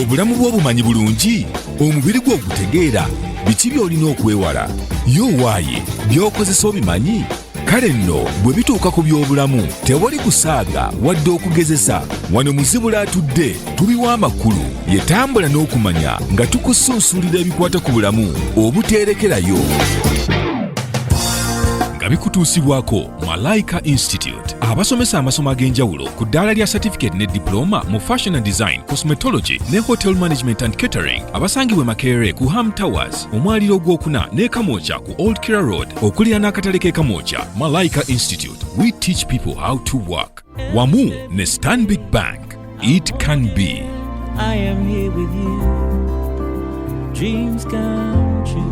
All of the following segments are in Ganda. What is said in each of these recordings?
obulamu bw'obumanyi bulungi omubiri gwo gutegeera biki by'olina okwewala yowaaye by'okozesa obimanyi kale nno bwe bituuka ku by'obulamu tewali kusaaga wadde okugezesa wano muzibula atudde tubiwa amakulu ye tambula n'okumanya nga tukusunsulira ebikwata ku bulamu obuteerekerayo nga bikutuusibwako Malaika Institute abasomesa amasomo ag'enjawulo ku ddaala lya certificate ne diploma mu fashion and design, cosmetology ne hotel management and catering abasangibwa Makerere ku Ham Towers omwaliro ogwokuna ne Kamoocha ku Old Kira Road okulira n'akatale k'e Kamoocha. Malaika Institute, we teach people how to work. Wamu ne Stanbic Bank, it can be. I am here with you. Dreams come true.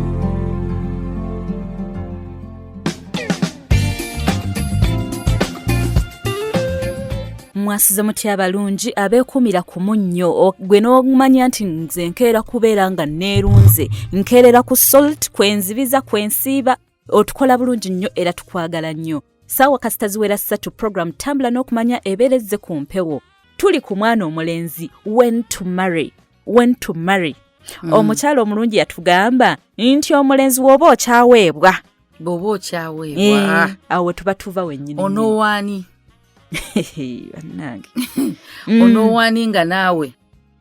Mwasize mutya abalungi abeekumira ku munnyo gwe n'omanya nti nze nkeera kubeera nga neerunze nkeerera ku salt kwenzibiza kwensiiba otukola bulungi nnyo era tukwagala nnyo. Saawa kasita ziwera 3 program Tambula n'okumanya ebeerezze ku mpewo. Tuli ku mwana omulenzi when to marry. Omukyala omulungi yatugamba nti omulenzi w'oba okyaweebwa. Bw'oba okyaweebwa. Awo tuba tuva wennyini. Onowaani. Bannange. Onowaani nga naawe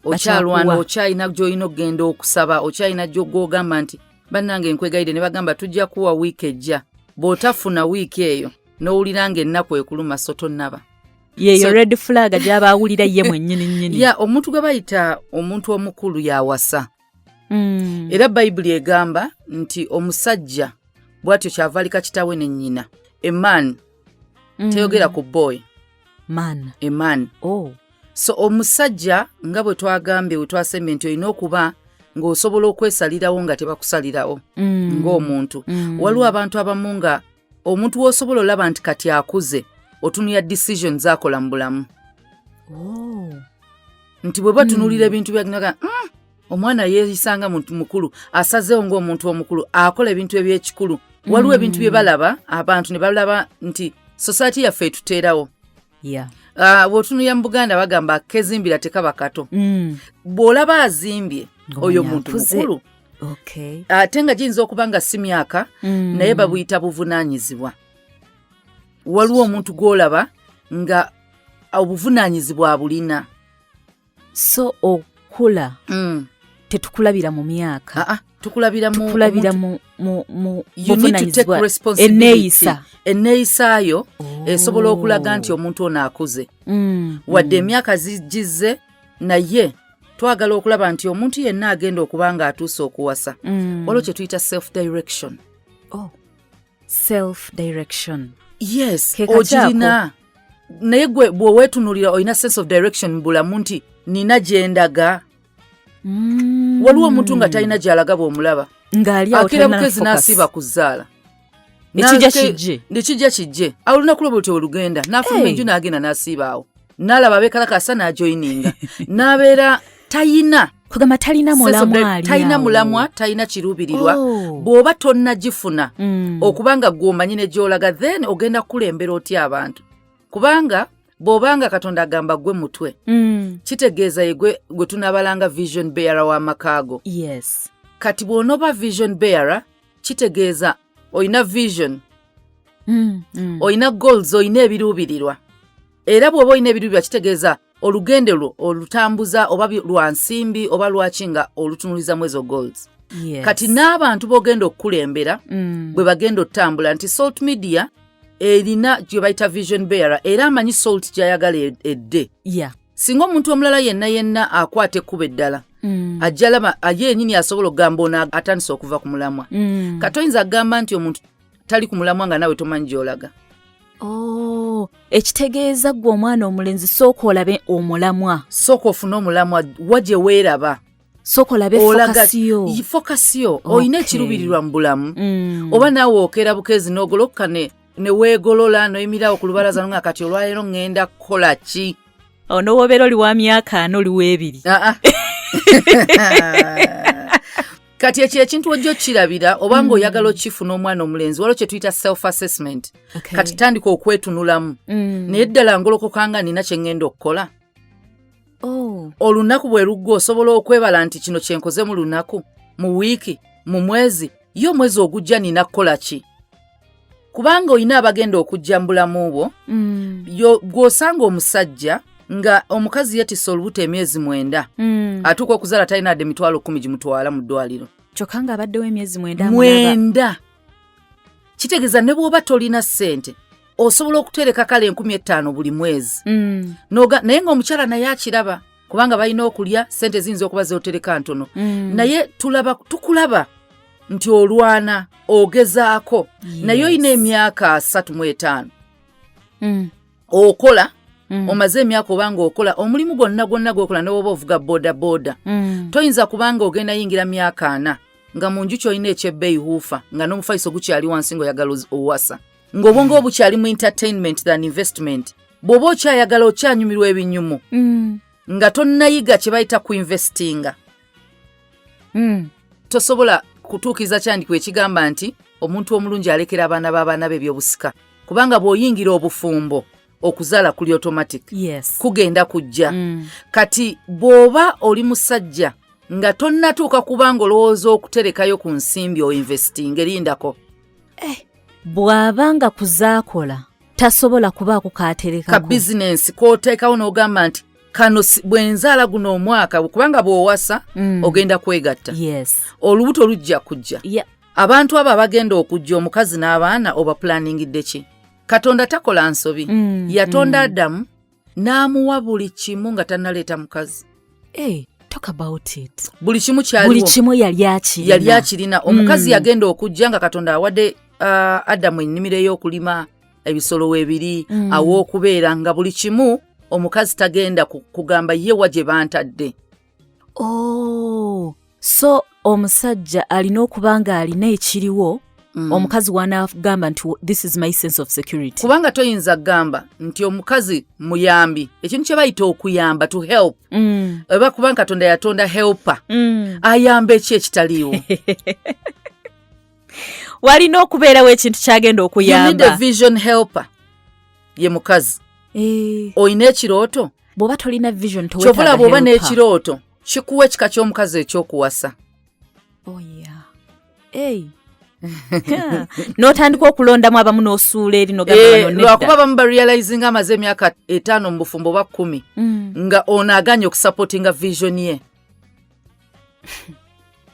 okyalwana okyalina gy'olina okugenda okusaba okyalina gy'ogamba nti bannange nkwegayidde ne bagamba tujja kuwa wiiki ejja bw'otafuna wiiki eyo n'owulira ng'ennaku ekuluma so tonnaba. Yeyo red flag gy'aba awulira ye mwennyini nnyini. Ya omuntu gwe bayita omuntu omukulu yawasa. Era Bayibuli egamba nti omusajja bw'atyo kyava alika kitawe ne nnyina. A man teyogera ku boy. A man. Oh. So omusajja nga bwe twagambye bwe twasembe nti olina okuba ng'osobola okwesalirawo nga tebakusalirawo ng'omuntu. Waliwo abantu abamu nga omuntu w'osobola olaba nti kati akuze otunuya decisions z'akola mu bulamu. Nti bwe batunulira ebintu byaginaga omwana yeeyisanga muntu mukulu asazeewo ng'omuntu omukulu akola ebintu eby'ekikulu. Waliwo ebintu bye balaba abantu ne balaba nti society yaffe etuteerawo. Bw'otunuya mu Buganda bagamba akezimbira tekaba kato. Bw'olaba azimbye oyo muntu mukulu. Ate nga giyinza okuba nga si myaka naye babuyita buvunaanyizibwa. Waliwo omuntu gw'olaba nga obuvunaanyizibwa abulina. So okula tetukulabira mu myaka. Tukulabira mu you need to take responsibility. Enneeyisaayo esobola okulaga nti omuntu ono akuze. Wadde emyaka zigizze naye twagala okulaba nti omuntu yenna agenda okuba nga atuuse okuwasa. Waliwo kye tuyita self-direction. Self-direction. Yes, ogirina. Naye gwe bw'oweetunuulira olina sense of direction mu bulamu nti nina gye ndaga. Waliwo omuntu nga talina gy'alaga bw'omulaba. Akira bukezi n'asiiba ku zzaala. Nekijja kijje. Awo olunaku lwe bwe lugenda. N'afuluma enju n'agenda n'asiibaawo. N'alaba abeekalakasa n'ajoyininga. N'abeera tayina. Kugamba talina mulamwa ali. Talina mulamwa, talina kiruubirirwa. Bw'oba tonnagifuna okubanga gw'omanyi ne gy'olaga then ogenda kukulembera otya abantu. Kubanga bw'obanga Katonda agamba gwe mutwe. Kitegeeza ye gwe tunabalanga vision bearer w'amakaago. Yes. Kati bw'onoba vision bearer kitegeeza oyina vision. Oyina goals, oyina ebiruubirirwa. Era bw'oba oyina ebiruubirirwa kitegeeza olugendo lwo olutambuza oba lwa nsimbi oba lwaki nga olutunulizamu ezo goals. Kati n'abantu b'ogenda okukulembera bwe bagenda otambula nti Salt Media erina gye bayita vision bearer era amanyi Salt gy'ayagala edde. Singa omuntu omulala yenna akwata ekkubo eddala ajjalaba ye yennyini asobola okugamba ono atandise okuva ku mulamwa. Kati oyinza agamba nti omuntu tali ku mulamwa nga nawe tomanyi gy'olaga. Ekitegeeza gwe omwana omulenzi sooka olabe omulamwa. Sooka ofune omulamwa wa gye weeraba. Sooka olabe fokasiyo. Oyina ekiruubirirwa mu bulamu. Oba naawe okeera bukezi n'ogoloka ne weegolola n'oyimiraawo ku lubalaza nga kati olwaleero ŋŋenda kukola ki? Ono wobeera oli wa myaka 4 oli weebiri. Kati ekyo ekintu ojja okirabira oba ng'oyagala okifuna omwana omulenzi waliwo kye tuyita self assessment. Kati tandika okwetunulamu. Naye ddala ngolokokanga nina kye ŋŋenda okukola. olunaku bwe lugga osobola okwebala nti kino kyenkoze mu lunaku, mu wiiki, mu mwezi, yo omwezi ogujja nina kukola ki? Kubanga olina abagenda okujja mu bulamu bwo, gw'osanga omusajja nga omukazi yeetisse olubuto emyezi 9, atuuka okuzaala talina adde 10,000 gimutwala mu ddwaliro. Kyokka nga abaddewo emyezi 9. 9. Kitegeeza ne bw'oba tolina ssente, osobola okutereka kale 5,000 buli mwezi. Naye ng'omukyala naye akiraba, kubanga balina okulya, ssente ziyinza okuba z'otereka ntono. Naye tukulaba nti olwana, ogezaako, naye olina emyaka 35. Okola, omaze emyaka obanga okola, omulimu gwonna gw'okola ne bw'oba ovuga boda. Toyinza kubanga ogenda yingira myaka 4, nga mu nju ky'olina ekyebbeeyi huufa, nga n'omufaliso gukyali wansi ng'oyagala owasa. Ng'obwongo obukyali mu entertainment than investment. Bw'oba okyayagala okyanyumirwa ebinyumu, nga tonnayiga kye bayita ku investinga. Tosobola kutuukiza kyandikwa ekigamba nti omuntu omulungi alekera abaana b'abaana be ebyobusika. Kubanga bw'oyingira obufumbo, okuzaala kuli automatic. Kugenda kujja. Kati bw'oba oli musajja nga tonnatuuka kubanga olowooza okuterekayo ku nsimbi o investing erindako. Bw'abanga kuzaakola tasobola kubaako kaaterekako. Ka bizinensi k'oteekawo n'ogamba nti kano bwe nzaala guno omwaka, kubanga bw'owasa ogenda kwegatta. Olubuto lujja kujja. Abantu abo abagenda okujja, omukazi n'abaana oba planingidde ki? Katonda takola nsobi. Yatonda Adamu n'amuwa buli kimu nga tannaleeta mukazi. Talk about it. Buli kimu kyaliwo. Buli kimu yali akirina. Omukazi yagenda okujja nga Katonda awadde Adamu ennimiro ey'okulima, ebisolo weebiri, aw'okubeera, nga buli kimu omukazi tagenda kugamba ye wa gye bantadde. So omusajja alina okuba nga alina ekiriwo, omukazi wanaagamba nti this is my sense of security. Kubanga toyinza gamba nti omukazi muyambi, ekintu kye bayita okuyamba, to help. Oba kubanga Katonda yatonda helper, ayamba eki ekitaliiwo. Walina okubeerawo ekintu kyagenda okuyamba. You need a vision helper. Ye mukazi. Oyina ekirooto? Bw'oba tolina vision towetaaga helper. Kyovula bw'oba n'ekirooto, kikuwa ekika ky'omukazi ekyokuwasa. N'otandika okulondamu abamu n'osuula eri n'ogamba lwakuba abamu barealizinga amaze emyaka 5 mu bufumbo oba 10 nga ono aganye okusupportinga vision ye.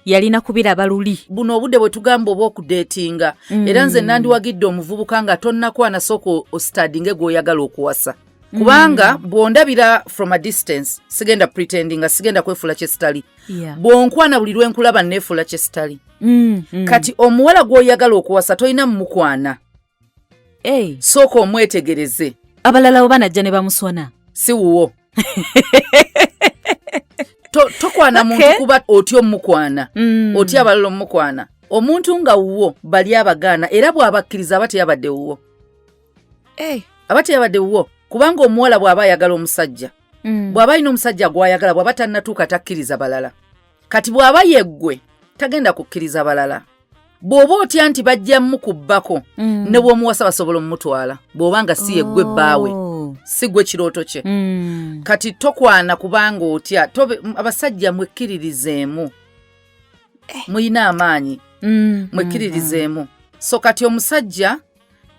Yalina kubiraba luli. Buno obudde bwe tugamba oba okudeetinga, era nze nandiwagidde omuvubuka nga tonnakwana sooka ostadinge gw'oyagala okuwasa. Kubanga bw'ondabira from a distance, sigenda pretendinga, sigenda kwefuula kye sitali. Bw'onkwana buli lwenkulaba neefuula kye sitali. Kati omuwala gw'oyagala okuwasa tolina mumukwana. Sooka omwetegereze. Abalala oba najja ne bamusona. Si wuwo. Tokwana muntu kuba otyo mukwana, otyo abalala mukwana. Omuntu nga wuwo bali abagaana, era bw'abakkiriza aba teyabadde wuwo. Aba teyabadde wuwo, kubanga omuwala bw'aba ayagala omusajja, bw'aba alina omusajja gw'ayagala, bw'aba tannatuuka takkiriza balala. Kati bw'aba yeggwe tagenda kukkiriza balala. Bw'oba otya nti bajja mukubbako, ne bw'omuwasa basobola omutwala, bw'oba nga si yeggwe bbaawe, si gwe kirooto kye. Kati tokwana kubanga otya. Abasajja mwekkiririzeemu, muyina amaanyi, mwekkiririzeemu. So kati omusajja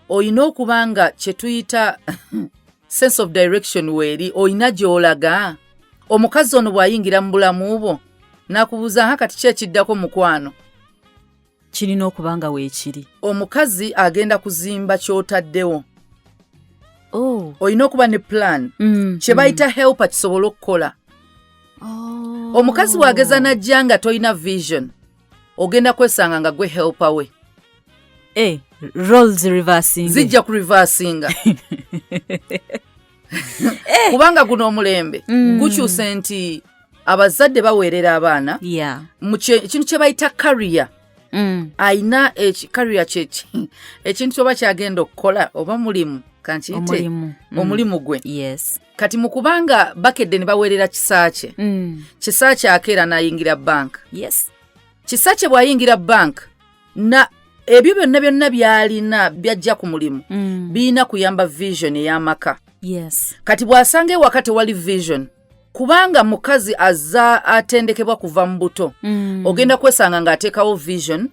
oyina okubanga kye tuyita sense of direction weeri, oyina gy'olaga. Omukazi ono bw'ayingira mu bulamu bwo n'akubuuza kati ki ekiddako mukwano, kirina okuba nga weekiri. Omukazi agenda kuzimba ky'otaddewo. Olina okuba ne plan kye bayita helper kisobole okukola. Omukazi bw'ageza najja nga tolina vision, ogenda kwesanga nga gwe helper we. Roles reversing. Zijja ku reversinga. Kubanga guno omulembe gukyuse nti abazadde baweerera abaana mu kintu kye bayita career. Ayina career kyeki ekintu oba kyagenda okukola oba mulimu kankiyite omulimu gwe. Kati mu kubanga bakedde ne baweerera kisa kye, kisa kyakeera n'ayingira bank. Kisa kye bw'ayingira bank na ebyo byonna byalina byajja ku mulimu biina kuyamba vision ey'amaka. Kati bw'asanga ewaka tewali vision, kubanga mukazi azza atendekebwa kuva mu buto ogenda kwesanga ng'ateekawo vision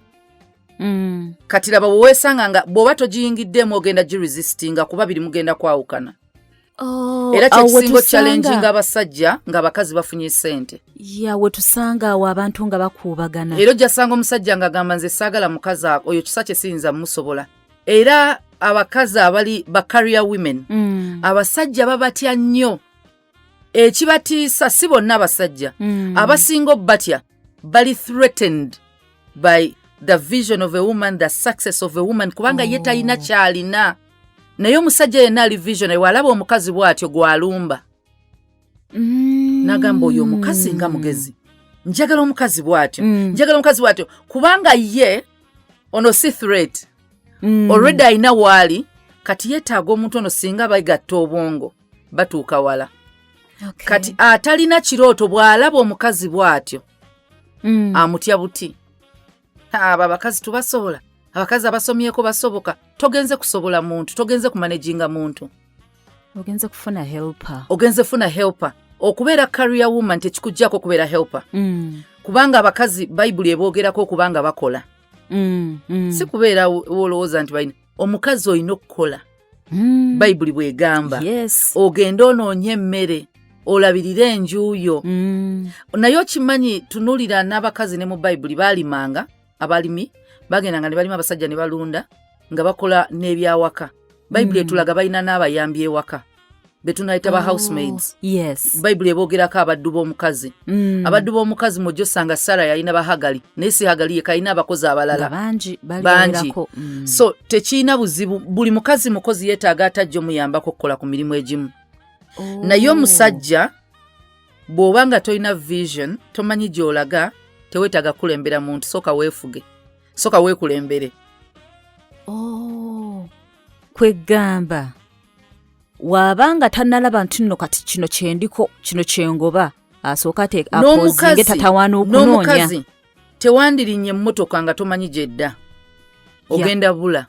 kati laba bwewesanga nga bw'oba togiyingiddemu ogenda giresistinga kuba biri mugenda kwawukana era kyekisinga challenginga abasajja ng'abakazi bafunye ssente we tusanga awo abantu nga bakuubagana era ojjasanga omusajja ng'agamba nze saagala mukazi oyo kisa kye siyinza mumusobola era abakazi abali ba career women abasajja babatya nnyo ekibatiisa si bonna abasajja abasinga obatya bali threatened by the vision of a woman, the success of a woman kubanga ye talina kyalina naye omusajja yenna ali visionary walaba omukazi bw'atyo gwalumba nagamba oyo omukazi nga mugezi njagala omukazi bw'atyo kubanga ye ono si threat already ayina waali kati yeetaaga omuntu ono singa bayigatta obwongo batuuka wala kati atalina kirooto bw'alaba omukazi bw'atyo amutya buti abo abakazi tubasobola abakazi abasomyeko basoboka togenze kusobola muntu togenze kumanejinga muntu ogenze kufuna helper okubeera career woman tekikujjako okubeera helper kubanga abakazi bayibuli eboogerako okubanga bakola si kubeera wolowooza nti balina omukazi olina okukola bayibuli bwegamba ogenda onoonye emmere olabirire enjuuyo naye okimanyi tunulira n'abakazi ne mu bayibuli baalimanga abalimi bagendanga ne balima abasajja ne balunda nga bakola n'ebyawaka bayibuli etulaga balina n'abayambi ewaka betunayita ba housemaids bayibuli eboogerako abaddu b'omukazi abaddu b'omukazi mujja osanga Sara yalina bahagali naye si hagali yeka alina abakozi abalala bangi so tekiina buzibu buli mukazi mukozi yeetaaga atajja omuyambako okukola ku mirimu egimu naye omusajja bw'oba nga tolina vision tomanyi gy'olaga teweetaaga kulembera muntu soka weefuge soka weekulembere kwegamba waabanga tannalaba nti nno kati kino kyendiko kino kyengoba asooka apozinge tatawaana okunoonya n'omukazi tewandirinnye emmotoka nga tomanyi gyedda ogenda bula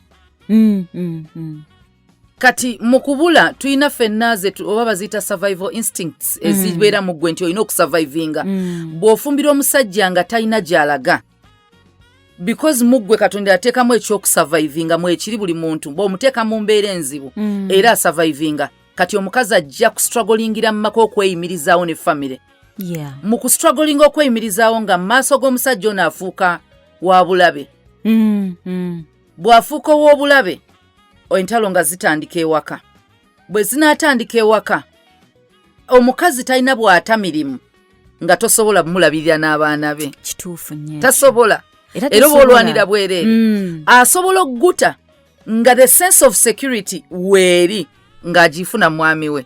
kati mu kubula tulina ffenna ze oba baziyita survival instincts ezibeera mu ggwe nti olina okusurvivinga bw'ofumbira omusajja nga talina gy'alaga because mu ggwe Katonda yateekamu ekyokusurvivinga mu ekiri buli muntu bw'omuteeka mu mbeera enzibu era asurvivinga kati omukazi ajja kustrugglingira mu maka okweyimirizaawo ne famire mu kustrugglinga okweyimirizaawo nga mu maaso g'omusajja ono afuuka wa bulabe bw'afuuka ow'obulabe entalo nga zitandika ewaka bwe zinaatandika ewaka omukazi talina bw'ata mirimu nga tosobola bumulabirira n'abaana be kituufu nnyo tasobola era bw'olwanira bwereere asobola okugguta nga the sense of security weeri ng'agifuna mwami we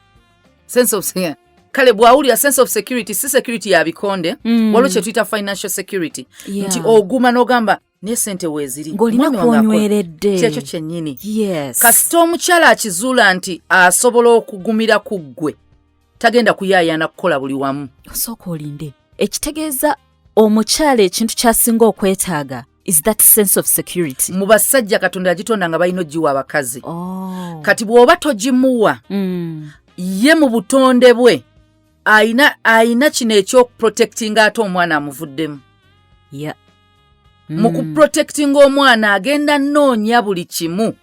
kale bw'awulira sense of security si security ya bikonde waliwo kye tuyita financial security nti oguma n'ogamba naye sente weeziri ng'olina kwonyweredde kyekyo kyennyini kasita omukyala akizuula nti asobola okugumira ku ggwe tagenda kuyaayana kukola buli wamu osooka olinde ekitegeeza omukyala ekintu kyasinga okwetaaga is that sense of security mu basajja Katonda yagitonda nga balina ogiwa abakazi kati bw'oba togimuwa ye mu butonde bwe ayina kino ekyokuprotectinga ate omwana amuvuddemu mu kuprotectinga omwana agenda nnoonya buli kimu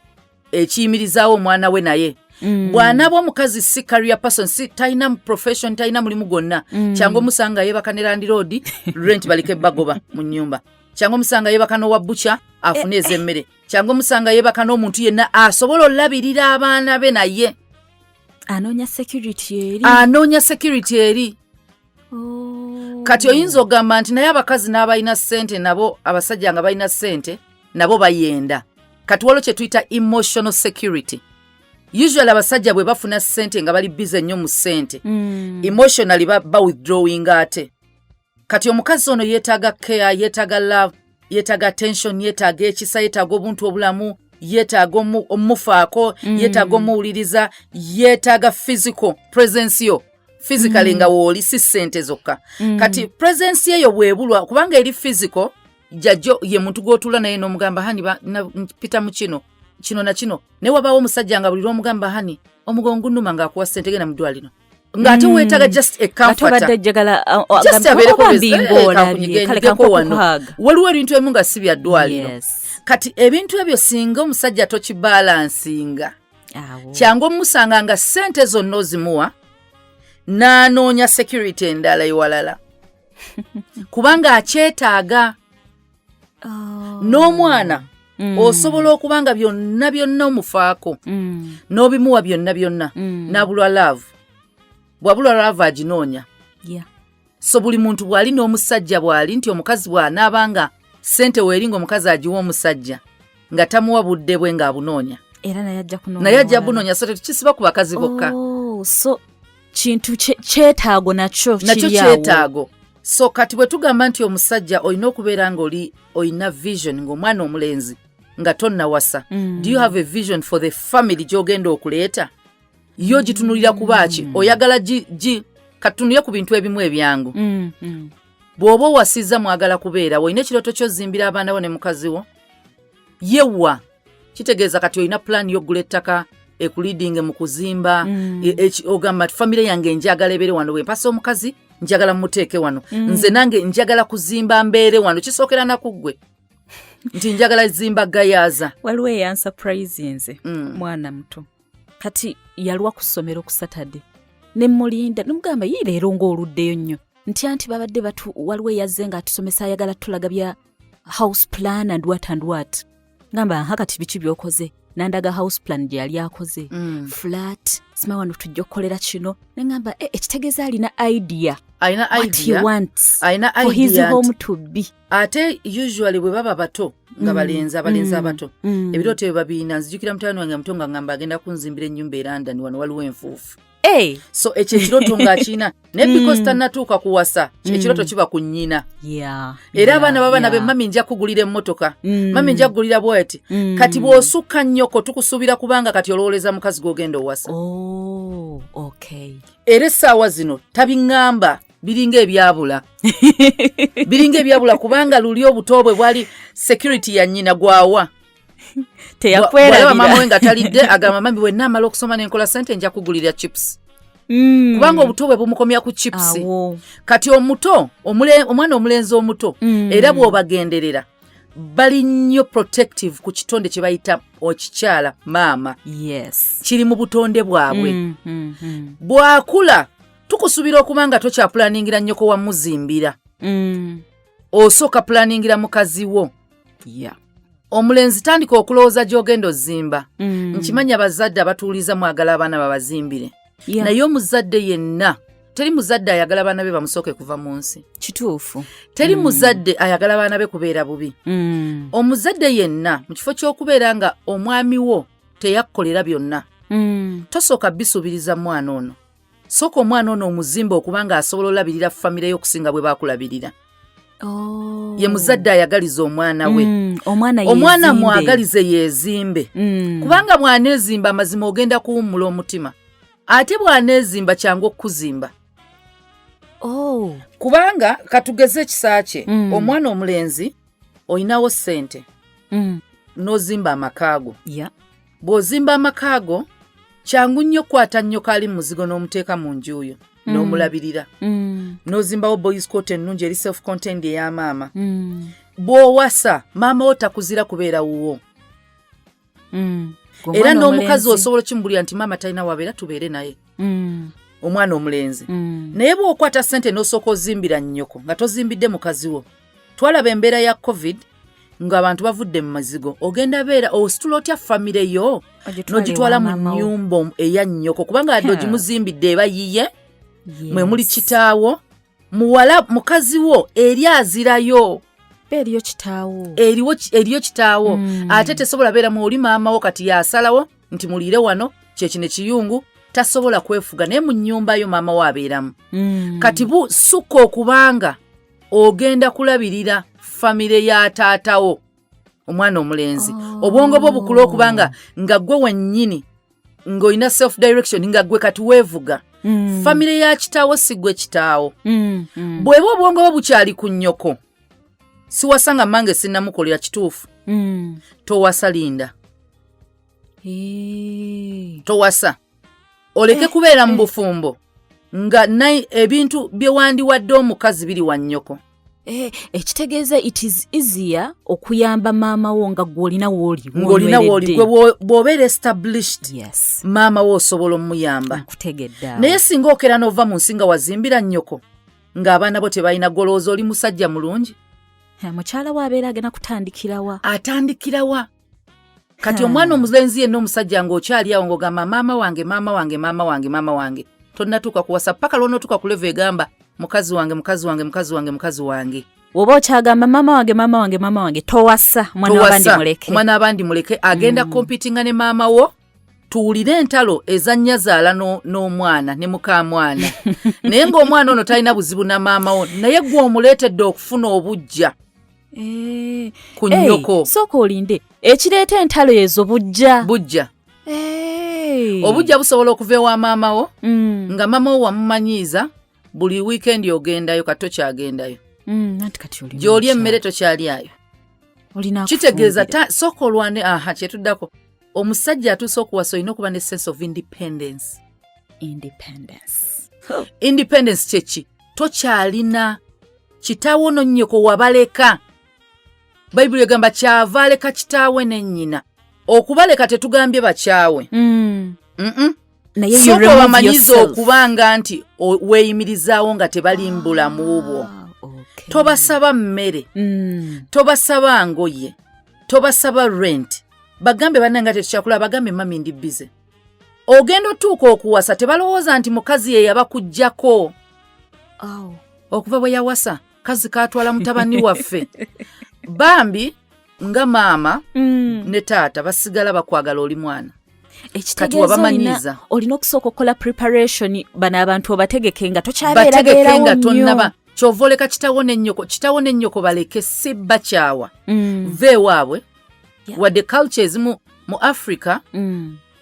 ekiyimirizaawo omwana we naye bw'anaaba omukazi si career person si talina profession talina mulimu gwonna kyangwa omusanga yeebaka ne landiroodi rent balike bagoba mu nnyumba kyangwa omusanga yeebaka n'owa butya afune ez'emmere kyangwa omusanga yeebaka n'omuntu yenna asobola olabirira abaana be naye anoonya security eri kati oyinza ogamba nti naye abakazi n'abalina ssente nabo abasajja nga balina ssente nabo bayenda kati waliwo kye tuyita emotional security usually abasajja bwe bafuna ssente nga bali bize nnyo mu ssente emotionally ba withdrawing ate kati omukazi ono yeetaaga care yeetaaga love yeetaaga attention yeetaaga ekisa yeetaaga obuntu obulamu yeetaaga omufaako yeetaaga omuwuliriza yeetaaga physical presence yo physically nga wooli si ssente zokka kati presence eyo bwebulwa kubanga eri physical jajjo ye muntu gw'otuula naye n'omugamba hani mpita mu kino na kino naye wabaawo omusajja nga buli lw'omugamba hani omugongo nnuma ng'akuwa ssente genda mu ddwaliro ng'ate weetaga just a comforter just abeereko kakunyigenyiddeko wano waliwo ebintu ebimu nga si bya ddwaliro kati ebintu ebyo singa omusajja tokibalansinga kyangu omusanga nga ssente zonna ozimuwa n'anoonya security endala ewalala kubanga akyetaaga n'omwana osobola okuba nga byonna byonna omufaako n'obimuwa byonna byonna n'abulwa love bw'abulwa love aginoonya so buli muntu bw'ali n'omusajja bw'ali nti omukazi bw'anaabanga ssente weeri ng'omukazi agiwa omusajja nga tamuwa budde bwe ng'abunoonya naye ajja bunoonya so tekisiba ku bakazi bokka so kintu kyetaago nakyo kyetaago so kati bwe tugamba nti omusajja olina okubeera ng'oli olina vision ng'omwana omulenzi nga tonnawasa do you have a vision for the family gy'ogenda okuleeta yo gitunulira kubaaki oyagala katunulire ku bintu ebimu ebyangu bw'oba owasizza mwagala kubeera olina ekirooto ky'ozimbira abaana bo ne mukazi wo yewa kitegeeza kati olina pulaani y'oggula ettaka ekuliidinge mu kuzimba ogamba famire yange njagala ebeere wano bwe mpasa omukazi njagala muteeke wano nze nange njagala kuzimba mbeere wano kisookera nakuggwe nti njagala zimba gayaaza waliwo eyansurprise nze mwana muto kati yalwa ku ssomero ku Saturday ne mulinda nomugamba yii leero ng'oluddeyo nnyo nti anti babadde waliwo eyazze nga atusomesa ayagala tulaga bya house plan and what ngamba hakati biki byokoze nandaga house plan gye yali akoze flat sima wano tujja okukolera kino nengamba ekitegeeza alina idea what he wants for his home to be ate usually bwe baba bato nga balenzi abato ebirooto ebyo babiina nzijukira mutano wange muto nga ngamba agenda kunzimbira ennyumba erandani wano waliwo enfuufu so ekyo ekirooto ng'akina ne because tannatuuka kuwasa ekirooto kiba ku nnyina era abaana baba nabe mami nja kugulira emmotoka mami nja kugulira bweti kati bw'osukka nnyoko tukusuubira kubanga kati olowoleza mukazi gw'ogenda owasa era essaawa zino tabiŋŋamba biringa ebyabula biringa ebyabula kubanga luli obuto bwe bwali security ya nnyina gwawa teyakwerabira mama we nga talidde agamba mami bwe naamala okusoma n'enkola ssente nja kugulira chips kubanga obuto bwe bumukomya ku chips kati omwana omulenzi omuto era bw'obagenderera bali nnyo protective ku kitonde kye bayita okikyala maama kiri mu butonde bwabwe bw'akula tukusuubira okuba nga tokyapulaningira nnyoko wamuzimbira osooka pulaningira mukazi wo omulenzi tandika okulowooza gy'ogenda ozimba nkimanya abazadde abatuuliza mwagala abaana babazimbire naye omuzadde yenna teri muzadde ayagala abaana be bamusooke kuva mu nsi kituufu teri muzadde ayagala abaana be kubeera bubi omuzadde yenna mu kifo ky'okubeera nga omwami wo teyakkolera byonna tosooka bisuubiriza mwana ono sooka omwana ono omuzimba okuba nga asobola olabirira famire y'okusinga bwe baakulabirira ye muzadde ayagaliza omwana we omwana mwagalize yeezimbe kubanga bw'aneezimba amazima ogenda kuwummula omutima ate bw'aneezimba kyangu okukuzimba kubanga katugeze ekisa kye omwana omulenzi olinawo ssente n'ozimba amakaago bw'ozimba amakaago kyangu nnyo kwata nnyo kaali muzigo n'omuteeka mu njuuyo n'omulabirira n'ozimbawo boys coat ennungi eri self contained eya maama bw'owasa maama wo takuzira kubeera wuwo era n'omukazi osobola okimbulira nti maama talina wabeera tubeere naye omwana omulenzi naye bw'okwata ssente n'osooka ozimbira nnyoko nga tozimbidde mukazi wo twalaba embeera ya covid ng'abantu bavudde mu mazigo ogenda beera ositula otya famire yo n'ogitwala mu nnyumba eya nnyoko kubanga adde ogimuzimbidde eba yiye mwe muli kitaawo muwala mukazi wo eri azirayo eriyo kitaawo ate tesobola beeramu oli maama wo kati yasalawo nti muliire wano kyekino ekiyungu tasobola kwefuga naye mu nnyumba yo maama wo abeeramu kati sukka okubanga ogenda kulabirira famire ya taatawo omwana omulenzi obwongo bwo bukula okubanga nga gwe wennyini ng'olina self direction nga gwe kati weevuga famire ya kitaawo si gwe kitaawo bw'eba obwongo bwo bukyali ku nnyoko siwasanga mange sinnamukolera kituufu towasa linda towasa oleke kubeera mu bufumbo nga ebintu bye wandiwadde omukazi biri wa nnyoko. Ekitegeeza it is easier okuyamba maama wo nga gw'olina w'oli. Ng'olina w'oli bw'obeera established. Yes. Maama wo osobola omuyamba. Nkutegedde. Naye singa okera n'ova mu nsi nga wazimbira nnyoko ng'abaana bo tebalina golooza oli musajja mulungi. Mukyala we abeera agenda kutandikirawa. Atandikirawa. Kati omwana omulenzi yenna omusajja ng'okyali awo ng'ogamba maama wange maama wange maama wange maama wange tonnatuuka kuwasa paka lw'onootuuka ku level egamba mukazi wange mukazi wange mukazi wange mukazi wange. Oba okyagamba maama wange maama wange maama wange towasa mwana w'abandi muleke. Mwana w'abandi muleke agenda competinga ne maama wo. Tuwulire entalo ezannya zaala n'omwana ne muka mwana. Naye ng'omwana ono talina buzibu na maama wo naye gwe omuleetedde okufuna obujja. Ku nnyoko. Sooka olinde ekireeta entalo ezo bujja. Obujja busobola okuva ewa maama wo nga maama wo wamumanyiiza buli wiikendi ogendayo kati tokyagendayo. Gy'oli emmere tokyalyayo. Kitegeeza sooka olwane kyetuddako. Omusajja atuuse okuwasa olina okuba ne sense of independence. Independence kyeki? Tokyalina kitaawo no nnyoko wabaleka. Bayibuli egamba kyava aleka kitaawe ne nnyina. Okubaleka tetugambye bakyawe. Sooka obamanyiza okubanga nti weeyimirizaawo nga tebali mbulamu bwo. Tobasaba mmere. Tobasaba ngoye. Tobasaba rent. Bagambe bannanga tetukyakula bagambe mami ndi bize. Ogenda otuuka okuwasa tebalowooza nti mukazi ye yabakuggyako. Okuva bwe yawasa kazi kaatwala mutabani waffe. Bambi nga maama ne taata basigala bakwagala oli mwana. Kati wabamanyiiza olina okusooka okukola preparation bano abantu obategeke nga tokyabeerageerawo nnyo. Kyova oleka kitaawo n'ennyoko baleke si bakyawa. Ve waabwe wadde culture ezimu mu Africa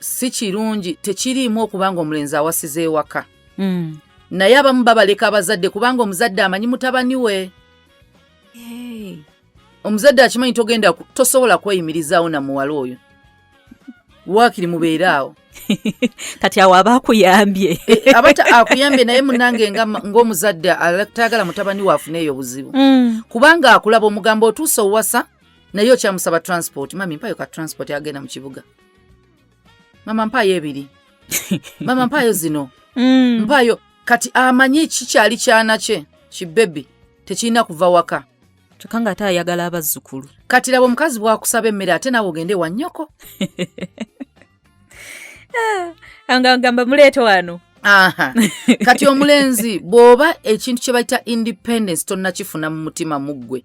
si kirungi tekiriimu okubanga omulenzi awasiza ewaka. Naye abamu babaleka abazadde kubanga omuzadde amanyi mutabani we. Omuzadde akimanyi tosobola kweyimirizaawo na muwala oyo. Waakiri mubeeraawo. Kati awo aba akuyambye. Abata akuyambye naye munange ng'omuzadde atayagala mutabani we afuneeyo obuzibu. Kubanga akulaba omugambo otuuse owasa naye okyamusaba transport. Mami mpayo ka transport agenda mu kibuga. Mama mpayo ebiri. Mama mpayo zino. Mpayo kati amanyi kikyali kyana kye kibebi tekirina kuva waka. Kyokka nga ate ayagala abazzukulu. Kati laba omukazi bw'akusaba emmere ate naawe ogende wa nnyoko. Angamba muleete wano. Kati omulenzi bw'oba ekintu kye bayita independence tonnakifuna mu mutima muggwe.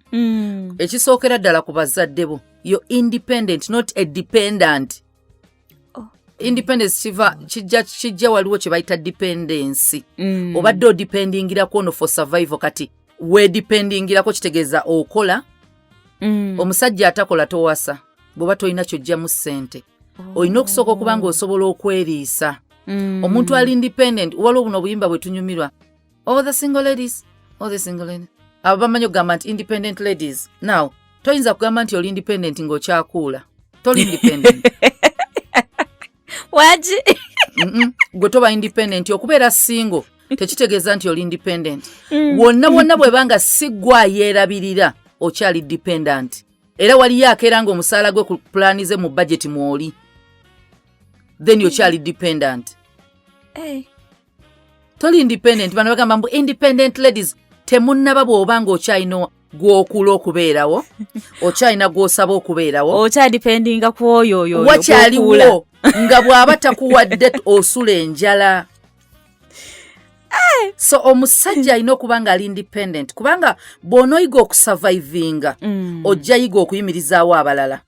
Ekisookera ddala ku bazadde bo. You're independent, not a dependent. Independence kijja waliwo kye bayita dependence. Obadde odependingirako ono for survival kati weedipendingirako kitegeeza okola. Omusajja atakola towasa bw'oba tolina kyojjamu ssente. Olina okusooka okuba ng'osobola okweriisa. Omuntu ali independent waliwo buno obuyimba bwe tunyumirwa. All the single ladies. Abo bamanyi okugamba nti independent ladies. Now toyinza kugamba nti oli independent ng'okyakuula. Toli independent. Waji? Gwe toba independent okubeera single tekitegeeza nti oli independent. Wonna bwe banga si gwa yeerabirira okyali dependent. Era waliyo akeera ng'omusaala gwe ku pulaani ze mu budget mwoli. Then okyali dependent. Toli independent. Bano bagamba mbu independent ladies temunnaba bw'obanga okyalina gw'okula okubeerawo. Okyalina gw'osaba okubeerawo. Okyadipendinga ku oyo. Wakyaliwo nga bw'aba takuwadde osula enjala. So omusajja alina okuba nga ali independent kubanga bw'onooyiga okusurvivinga ojja yiga okuyimirizaawo abalala.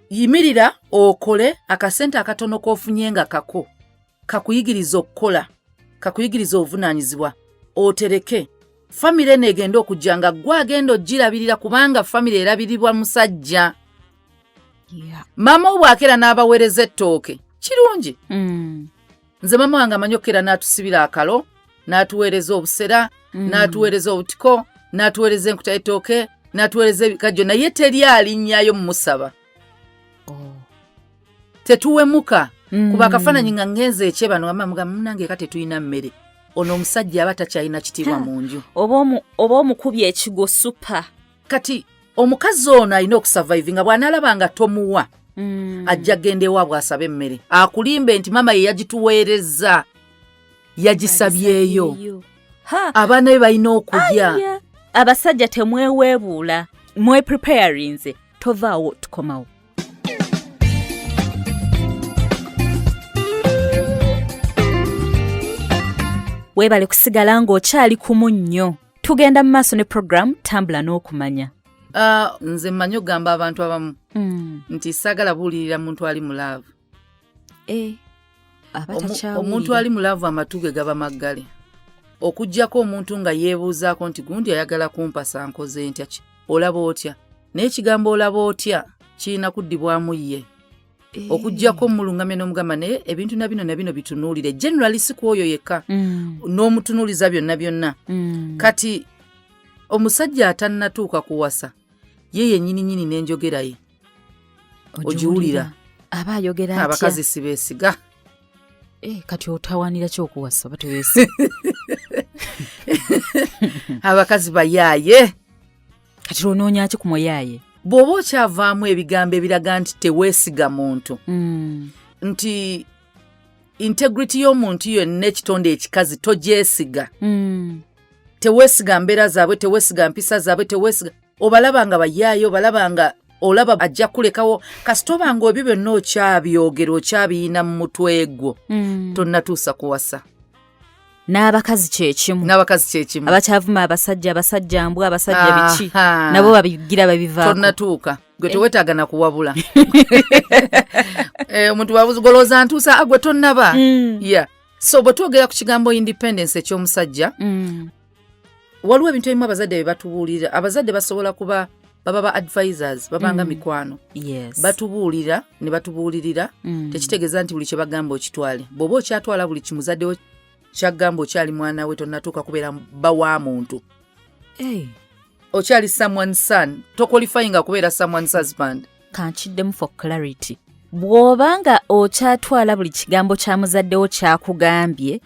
Yimirira okole akasente akatono k'ofunye nga kako kakuyigiriza okukola kakuyigiriza obuvunaanyizibwa otereke. Famire eno egenda okujja nga gwe agenda ogirabirira kubanga famire erabirirwa musajja. Maama wo bw'akeera n'abaweereza ettooke kirungi. Nze maama wange amanyi okukera n'atusibira akalo n'atuweereza obusera n'atuweereza obutiko n'atuweereza enkuta y'ettooke n'atuweereza ebikajjo naye teri alinnyayo mumusaba. Tetuwemuka kuba akafaananyi nga ngenze ekyebano amamuga munange kate tuyina mmere ono omusajja aba takyalina kitiibwa mu nju oba omukubye ekigo supa kati omukazi ono alina okusurvive nga bw'anaalaba nga tomuwa ajja genda ewaabwe asaba emmere akulimbe nti mama ye yagituweereza yagisabyeyo abaana be balina okulya abasajja temweweebuula mwepreparinze tovaawo tukomawo weebale kusigala ng'okyali kumu nnyo tugenda mu maaso ne puroguramu tambula n'okumanya nze mmanyi okugamba abantu abamu nti saagala buulirira muntu ali mu laavu omuntu ali mu laavu amatu ge gaba maggale okuggyako omuntu nga yeebuuzaako nti gundi ayagala kumpasa nkoze ntya ki olaba otya naye ekigambo olaba otya kirina kuddibwamu ye okuggyako omulungamye n'omugamba naye ebintu na bino bitunuulire generali si ku oyo yekka n'omutunuuliza byonna kati omusajja atannatuuka kuwasa ye yennyini n'enjogera ye ogiwulira aba ayogera atya abakazi si beesiga kati otawaanira ki okuwasa oba teweesiga abakazi bayaaye kati onoonya ki ku muyaaye bw'oba okyavaamu ebigambo ebiraga nti teweesiga muntu nti integrity y'omuntu yonna ekitonde ekikazi togyesiga teweesiga mbeera zaabwe teweesiga mpisa zaabwe teweesiga obalaba nga bayaaye obalaba nga olaba ajja kulekawo kasita oba nga ebyo byonna okyabyogera okyabiyina mu mutwe gwo tonnatuusa kuwasa n'abakazi kyekimu abakyavuma abasajja mbwa abasajja biki nabo babigira babivaako tonnatuuka gwe tewetaaga na kuwabula omuntu babuzigolooza ntuusa gwe tonnaba so bwe twogera ku kigambo independence eky'omusajja waliwo ebintu ebimu abazadde bye batubuulira abazadde basobola kuba baba ba advisors babanga mikwano batubuulira ne batubuulirira tekitegeeza nti buli kye bagamba okitwale bw'oba okyatwala buli kimuzaddewo kyagamba okyali mwana we tonnatuuka kubeera bawa muntu okyali someone's son toqualifyinga kubeera someone's husband kankiddemu for clarity bw'obanga okyatwala buli kigambo kya muzaddewo kyakugambye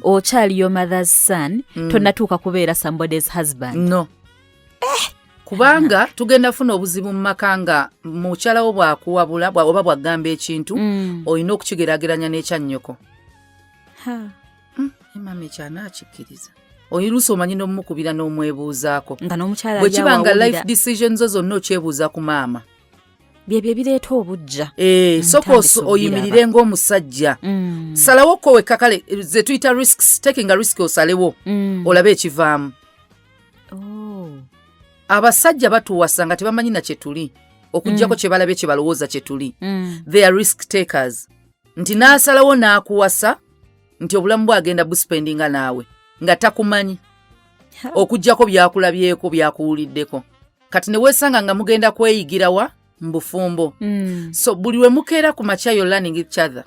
okyali your mother's son tonnatuuka kubeera somebody's husband no kubanga tugenda funa obuzibu mu maka nga mukyalawo bwakuwabula oba bwagamba ekintu olina okukigeraageranya n'ekyannyoko mama ekyanakikkiriza oyirusa omanyi n'omukubira n'omwebuuzaako bwe kiba nga life decisions zonna okyebuuza ku maama byebyo bireeta obujja soka oyimirire ng'omusajja salawokko wekka kale ze tuyita risks taking a risk osalewo olabe ekivaamu abasajja batuwasa nga tebamanyi na kye tuli okuggyako kye balabye kye balowooza kye tuli they are risk takers nti n'asalawo n'akuwasa nti obulamu bwagenda buspendinga naawe nga takumanyi okuggyako byakulabyeko byakuwuliddeko kati ne weesanga nga mugenda kweyigirawa mbufumbo so buli lwe mukeera ku makya yo learning each other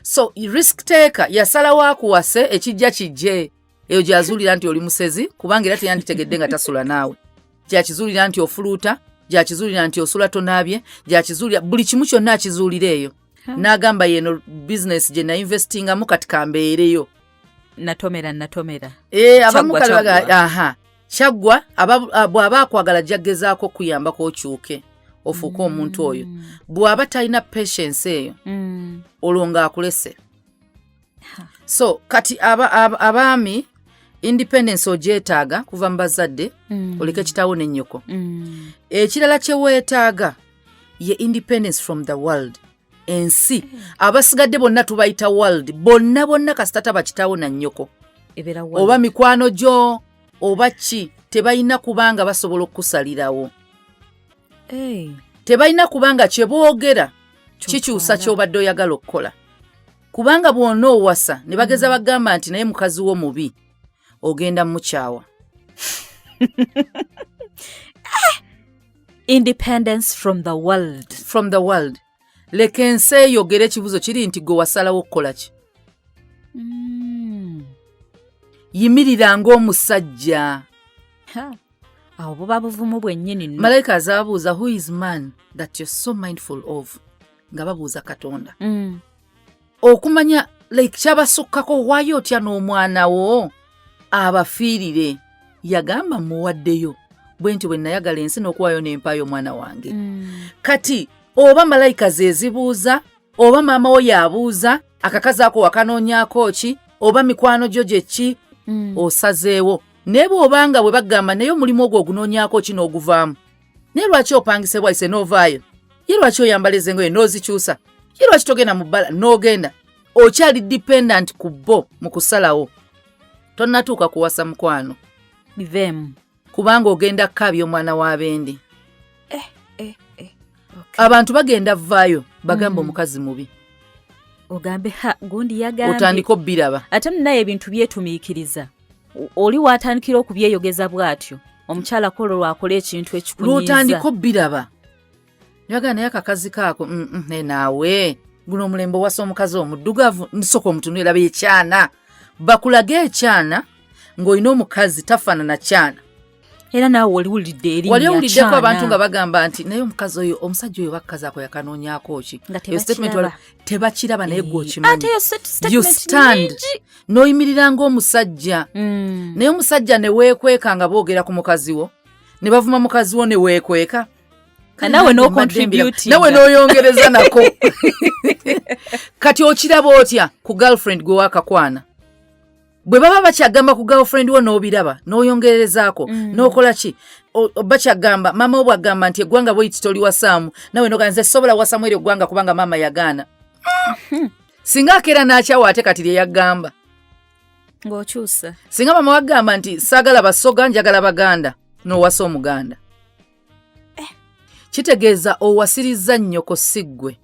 so risk taker yasalawo akuwase ekijja kijje eyo gyazuulira nti oli musezi kubanga era teyanditegedde nga tasula naawe gyakizuulira nti ofuluuta gyakizuulira nti osula tonaabye gyakizuulira buli kimu kyonna akizuulira eyo n'agamba yeno bizinesi gye nainvestingamu kati kambeereyo natomera abamu kale baga kyaggwa bw'aba akwagala jjaggezaako kuyambako okyuke ofuuke omuntu oyo bw'aba talina patience eyo olwo ng'akulese so kati abaami independence ogyetaaga kuva mu bazadde oleke kitaawo n'ennyoko ekirala kye weetaaga ye independence from the world ensi abasigadde bonna tubayita world bonna kasita taba kitaawo na nnyoko oba mikwano gyo oba ki tebalina kubanga basobola okusalirawo tebalina kubanga kye boogera kikyusa ky'obadde oyagala okukola kubanga bwonna owasa ne bageza bagamba nti naye mukazi wo mubi ogenda mukyawa independence from the world leka ensi eyogera ekibuzo kiri nti gwe wasalawo okukola ki yimirira ng'omusajja awo buba buvumu bwennyini malayika azabuuza who is man that you're so mindful of nga babuuza katonda okumanya like kyabasukkako waayo otya n'omwana wo abafiirire yagamba muwaddeyo bwe nti bwe nayagala ensi n'okuwaayo n'empaayo omwana wange kati oba malayika ze zibuuza oba maama wo yabuuza akakazi ako wakanoonyaako ki oba mikwano gyo gye ki osazeewo naye bw'obanga bwe bagamba naye omulimu ogwo ogunoonyaako ki n'oguvaamu naye lwaki opangise bwaise n'ovaayo ye lwaki oyambala ezengoye n'ozikyusa ye lwaki togenda mu bbala n'ogenda okyali dependent ku bo mu kusalawo tonnatuuka kuwasa mukwano biveemu kubanga ogenda kukabya omwana w'abendi okay. abantu bagenda vaayo bagamba omukazi mubi ogambe gundi yagambye otandika obbiraba ate naye ebintu byetumiikiriza oli waatandikira okubyeyogeza bw'atyo omukyala kolo lwakola ekintu ekikunyiiza lwotandika obbiraba yaga naye akakazi kaako naawe guno omulembe owasa omukazi omuddugavu nsooka omutunulira beekyana bakulaga ekyana ng'olina omukazi tafaanana kyana era naawe waliwulidde erinnya wali owuliddeko abantu nga bagamba nti naye omukazi oyo omusajja oyo bakazi ako yakanoonyaako ki tebakiraba naye gweokimanyi you stand n'oyimirira ng'omusajja naye omusajja ne weekweka nga boogera ku mukazi wo ne bavuma mukazi wo ne weekweka nawe n'ocontributing nawe n'oyongereza nako kati okiraba otya ku girlfriend gwe waakakwana bwe baba bakyagamba ku girlfriend wo n'obiraba n'oyongerezaako n'okola ki bakyagamba maama wo bw'agamba nti eggwanga bw'iti toliwasaamu nawe n'ogamba nze sobola wasamu eryo eggwanga kubanga maama yagaana singa akeera n'akyawa ate kati lye yagamba ng'okyusa singa maama wagamba nti saagala basoga njagala baganda n'owasa omuganda kitegeeza owasirizza nnyoko siggwe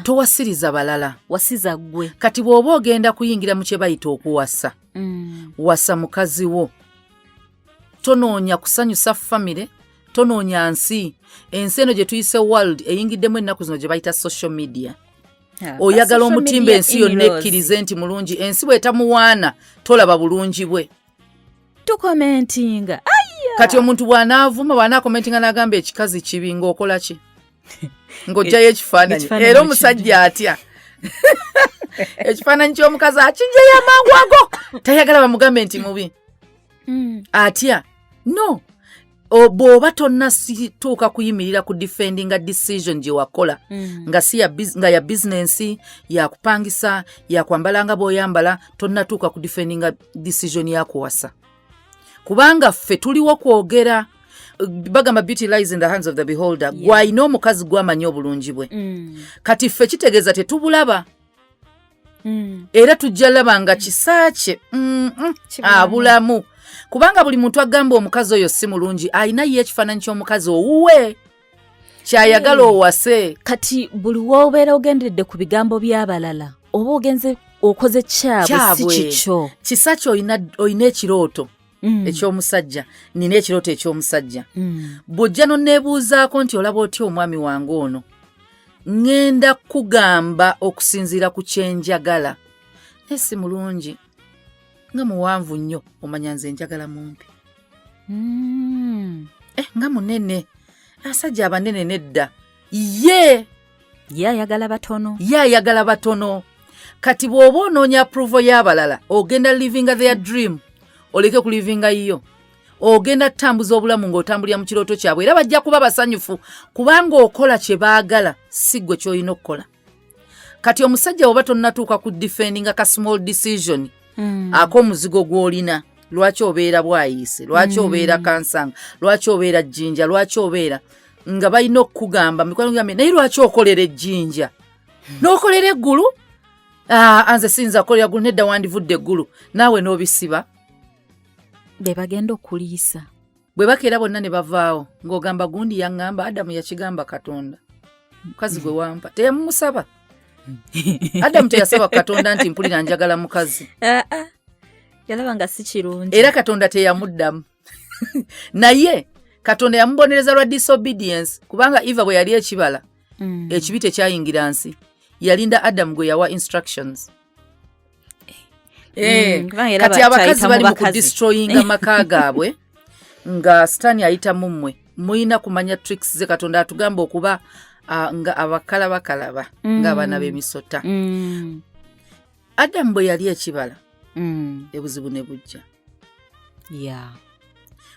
towasiriza balala wasiza ggwe kati bw'oba ogenda kuyingira mu kye bayita okuwasa wasa mukazi wo tonoonya kusanyusa famire tonoonya nsi eno gye tuyise world eyingiddemu ennaku zino gye bayita social media oyagala omutimba ensi yonna ekkirize nti mulungi ensi bw'etamuwaana tolaba bulungi bwe tukomentinga kati omuntu bw'anaavuma bw'anaakomentinga n'agamba ekikazi kibi ng'okola ki ng'oggyayo ekifaananyi era omusajja atya ekifaananyi ky'omukazi akijjayo amangu ago tayagala bamugambe nti mubi atya no bw'oba tonnasituuka kuyimirira ku defendinga decision gye wakola nga ya bizinensi yakupangisa yakwambala nga bw'oyambala tonnatuuka ku defendinga decision yakuwasa kubanga ffe tuliwo kwogera bagamba beauty lies in the hands of the beholder gw'alina omukazi gw'amanyi obulungi bwe kati ffe kitegeeza tetubulaba era tujja laba nga kisaakye abulamu kubanga buli muntu agamba omukazi oyo si mulungi alina ye ekifaananyi ky'omukazi owuwe kyayagala owase kati buli w'obeera ogenderedde ku bigambo by'abalala oba ogenze okoze kyabwe si kikyo kisaakye olina ekirooto ekyomusajja nina ekirooto ekyomusajja bw'ojja n'onneebuuzaako nti olaba otya omwami wange ono ŋŋenda kugamba okusinziira ku kyenjagala naye si mulungi nga muwanvu nnyo omanya nze njagala mumpi nga munene asajja abanene nedda ye ayagala batono kati bw'oba onoonya approval y'abalala ogenda livinga their dream oleke kulivinga yiyo ogenda tambuza obulamu ng'otambulira mu kirooto kyabwe era bajja kuba basanyufu kubanga okola kye baagala si ggwe ky'olina okukola kati omusajja bw'oba tonnatuuka ku defendinga ka small decision ak'omuzigo gw'olina lwaki obeera bwayiise lwaki obeera kansanga lwaki obeera jjinja lwaki obeera nga balina okukugamba mikwano gambe naye lwaki okolera ejjinja n'okolera eggulu anze siyinza kukolera ggulu nedda wandivudde eggulu naawe n'obisiba be bagenda okuliisa bwe bakeera bonna ne bavaawo ng'ogamba gundi yaŋŋamba adamu yakigamba katonda mukazi gwe wampa teyamumusaba adamu teyasaba katonda nti mpulira njagala mukazi yalaba nga si kirungi era katonda teyamuddamu naye katonda yamubonereza lwa disobedience kubanga eva bwe yali ekibala ekibi tekyayingira nsi yalinda adamu gwe yawa instructions kati abakazi bali mu kudistroyinga maka gaabwe nga sitaani ayita mu mmwe muyina kumanya tricks ze katonda atugamba okuba nga abakalabakalaba ng'abaana b'emisota. Adamu bwe yali ekibala ebuzibu ne bujja.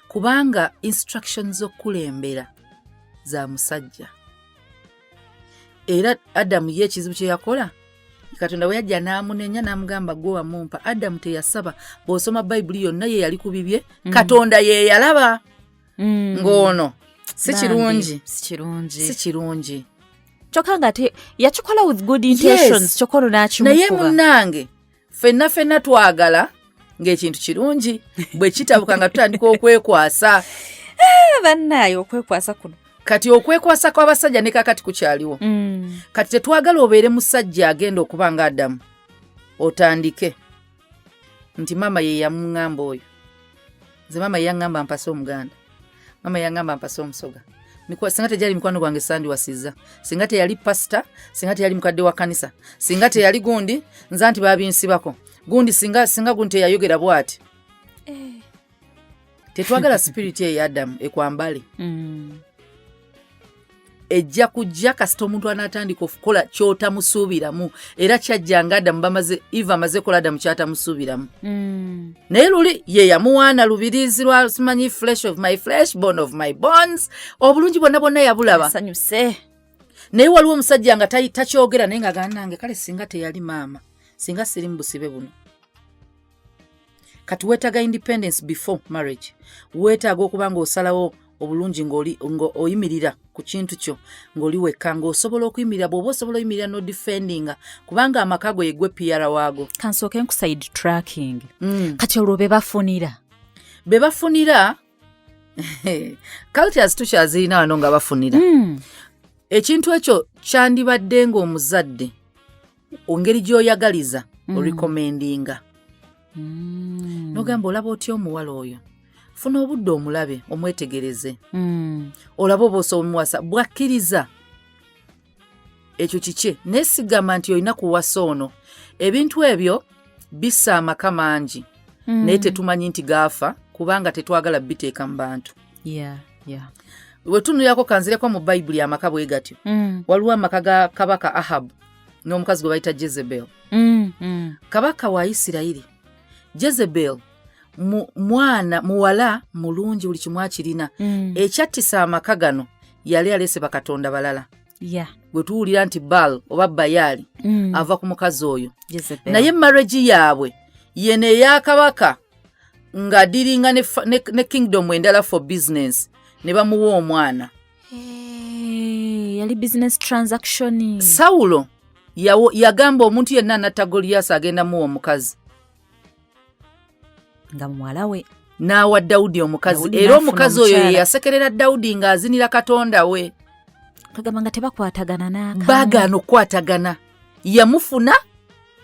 Kubanga instructions z'okulembera za musajja. Era Adamu ye ekizibu kye yakola, Katonda bwe yajja n'amunenya n'amugamba gwe wamumpa. Adamu teyasaba. Bw'osoma Bayibuli yonna ye yali ku bibye, Katonda ye yalaba. Ng'ono si kirungi. Kyokka nga yakikola with good intentions, kyokolo n'akimukuba. Naye munnange ffenna twagala ng'ekintu kirungi bwe kitabuka nga tutandika okwekwasa. Bannaaye okwekwasa kuno. Kati okwekwasa kw'abasajja ne kakati kukyaliwo. Kati tetwagala obeere musajja agenda okuba nga Adamu. Otandike nti mama ye yamuŋŋamba oyo. Nze mama ye yaŋŋamba mpase omuganda. Mama yaŋŋamba mpase omusoga. Singa tejali mikwano gwange sandiwasizza. Singa teyali pasita, singa teyali mukadde wa kanisa, singa teyali gundi, nze anti baabinsibako. Gundi singa gundi teyayogera bw'ati. Tetwagala spirit ye Adamu ekwambale. Ejja kujja kasita omuntu anatandika okukola ky'otamusuubiramu. Era kyajja nga Adamu Eva amaze kola Adamu ky'atamusuubiramu. Naye luli ye yamuwaana lubiriizi lwa simanyi flesh of my flesh, bone of my bones. Obulungi bwonna yabulaba. Asanyuse. Naye waliwo omusajja nga takyogera naye nga agamba nange kale singa teyali maama, singa siri mu busibe buno. Kati weetaaga independence before marriage. Weetaaga okuba ng'osalawo obulungi ng'oyimirira ku kintu kyo ng'oli wekka ng'osobola okuyimirira bw'oba osobola oyimirira no defendinga kubanga amaka go yegwe PR waago. Kansooke nku side tracking. Kati olwo be bafunira cultures tukyazirina wano nga bafunira. Ekintu ekyo kyandibadde ng'omuzadde engeri gy'oyagaliza orecommendinga. Nogamba olaba otya omuwala oyo, funa obudde omulabe omwetegereze. Olaba oba osomuwasa bwakkiriza ekyo kiki. Nesigama nti olina kuwasa ono. Ebintu ebyo bissa amaka mangi naye tetumanyi nti gaafa kubanga tetwagala biteeka mu bantu. Bwe tunulirako kanzireko mu Bayibuli amaka bwe gatyo. Waliwo amaka ga kabaka Ahabu n'omukazi gwe bayita Jezebel. Kabaka wa Isirayiri. Jezebel muwala mulungi buli kimu akirina. Ekyattisa amaka gano yali alese bakatonda balala. Bwe tuwulira nti Baal oba Bayaali ava ku mukazi oyo. Naye marriage yaabwe yene eya kabaka nga diringa ne kingdom endala for business ne bamuwa omwana. Yali business transaction. Sawulo yagamba omuntu yenna anatta Goliath agenda muwa omukazi. Nga muwala we. N'awa Dawudi omukazi. Era omukazi oyo yasekerera Dawudi ng'azinira Katonda we. Kagamba nga tebakwatagana n'akamu. Baagaana okukwatagana. Yamufuna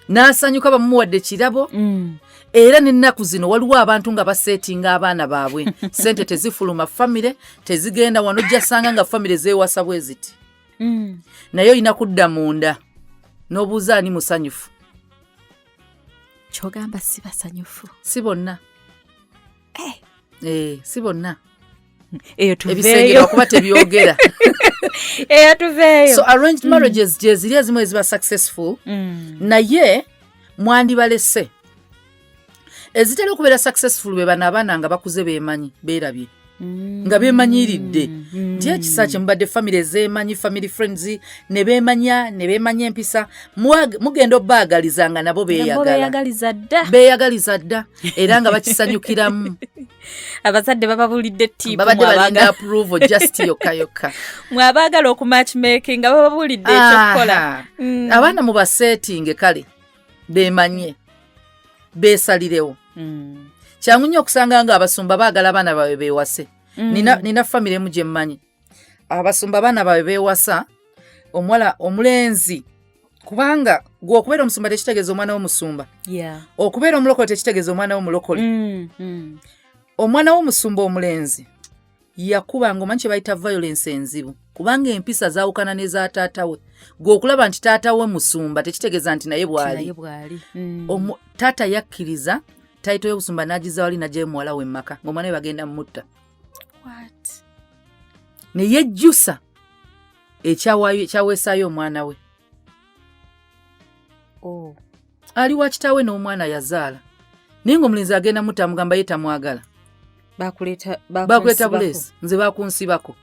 n'asanyuka bamuwadde kirabo. Era n'ennaku zino waliwo abantu nga baseetinga abaana baabwe. Ssente tezifuluma famire, tezigenda wano ojja sanga nga famire zeewasa bwe ziti. Naye olina kudda munda n'obuuza ani musanyufu. Kyogamba si basanyufu. Si bonna. Si bonna. Eyo tuveeyo. Ebisenge bakuba tebyogera. Eyo tuveeyo. So arranged marriages gye ziri ezimu eziba successful. Naye mwandibalese. Ezitera okubeera successful be bano abaana nga bakuze beemanyi beerabye. Nga beemanyiridde. Nti ekisa kye mubadde family zeemanyi, family friends ne beemanya empisa. Mugenda obbaagaliza nga nabo beeyagaliza dda. Era nga bakisanyukiramu. Abazadde bababulidde ttiipu babadde balinda approval just yokka. Mwabaagala okumatchmaking nga bababulidde ekyokukola. Abaana mu baseetinge kale beemanye beesalirewo. Kyangu nnyo okusanga nga abasumba baagala abaana baabwe beewase. Nina famire emu gye mmanyi. Abasumba abaana baabwe beewasa omuwala omulenzi kubanga gwe okubeera omusumba tekitegeeza omwana w'omusumba. Okubeera omulokole tekitegeeza omwana w'omulokole. Omwana w'omusumba omulenzi yakuba ng'omanyi kye bayita violence enzibu kubanga empisa zaawukana n'eza taata we. Gwe okulaba nti taata we musumba tekitegeeza nti naye bw'ali. Taata yakkiriza taito y'obusumba n'agiza wali n'aggyayo muwala we mmaka ng'omwana we bagenda mutta. Ne yejjusa ekyaweesaayo omwana we. Ali wa kitaawe n'omwana yazaala naye ng'omulenzi agenda mutta amugamba ye tamwagala. Bakuleeta buleesi nze bakunsibako.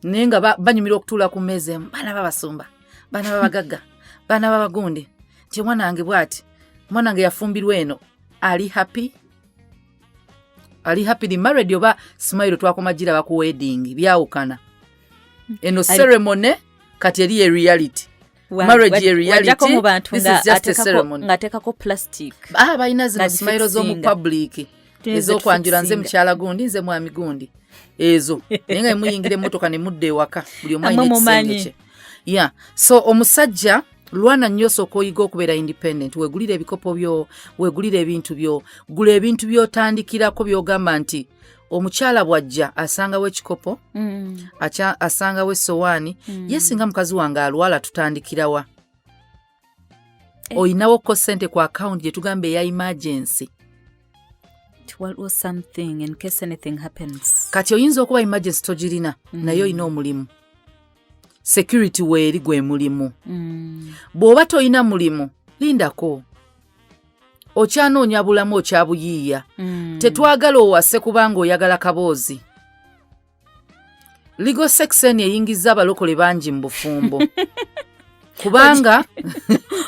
Naye nga banyumira okutuula ku mmeeza emu, baana babasumba, baana babagagga, baana babagundi, nti mwana wange bw'ati, mwana wange yafumbirwa eno. Ali happy? Di married oba smile twakoma giraba ku wedding byawukana. Eno ceremony kati eri ye reality. Marriage ye reality. This is just a ceremony. Ngatekako plastic. Balina zino smile z'omu public. Ez'okwanjula nze mukyala gundi, nze mwami gundi. Ezo. Naye nga muyingire emmotoka ne mudde ewaka. Buli omu alina ekisenge kye. Yeah. So omusajja lwana nnyo sooka oyiga okubeera independent. Weegulire ebikopo byo, weegulire ebintu byo, gula ebintu by'otandikirako by'ogamba nti omukyala bw'ajja asangawo ekikopo, asangawo essowaani, ye singa mukazi wange alwala tutandikirawa. Oyinawo ko ssente ku account gye tugamba eya emergency. Something in case anything happens. Kati oyinza okuba emergency togirina, naye oyina omulimu. Security weeri gwe mulimu. Bw'oba toyina mulimu, lindako. Okyanoonya bulamu okyabuyiiya. Tetwagala owase kubanga oyagala kaboozi. Legal section eyingiza abalokole bangi mu bufumbo. Kubanga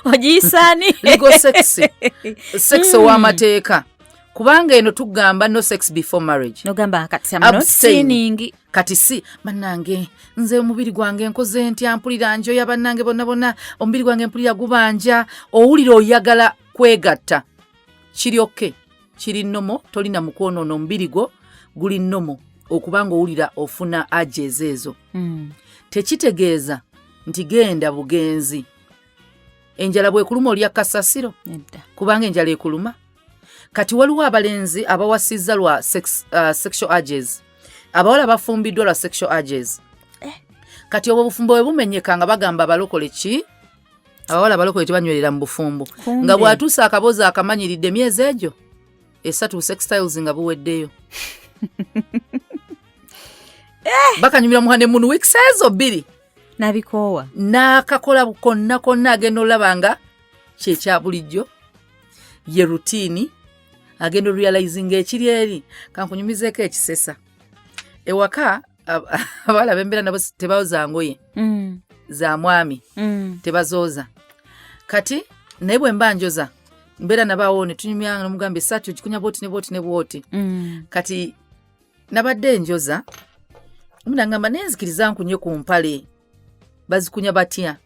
ogiyisaani legal sex ow'amateeka. Kubanga eno tugamba no sex before marriage. Nogamba kati I'm not sinning. Kati si bannange nze omubiri gwange nkoze ntya mpulira njoya bannange bonna omubiri gwange mpulira gubanja owulira oyagala kwegatta. Kiri oke. Kiri nnomo tolina mukwonoona omubiri gwo guli nnomo okubanga owulira ofuna ajes ezo. Tekitegeeza nti genda bugenzi. Enjala bwekuluma olya kasasiro kubanga enjala ekuluma. Kati waliwo abalenzi abawasizza lwa sexual urges. Abawala bafumbiddwa lwa sexual urges. Kati obwo bufumbo bwe bumenyeka nga bagamba balokole ki? Abawala balokole tebanywerera mu bufumbo. Nga bwatuusa akabozi akamanyiridde myezi egyo 3 sextiles nga buweddeyo. Bakanyumira mu honeymoon weeks ezo 2. Nabikoowa. N'akakola konna agenda olabanga kyekya bulijjo. Ye routine. Agenda realizing ekiri eri kankunyumizeeko ekisesa. Ewaka abala bembera nabo tebaoza ngoye za mwami tebazooza. Kati naye bwe mbanjoza mbera nabawo ne tunyumya n'omugambe satu okikunya boti ne boti. Kati nabadde njoza omunangamba nenzikiriza nkunye ku mpale bazikunya batya.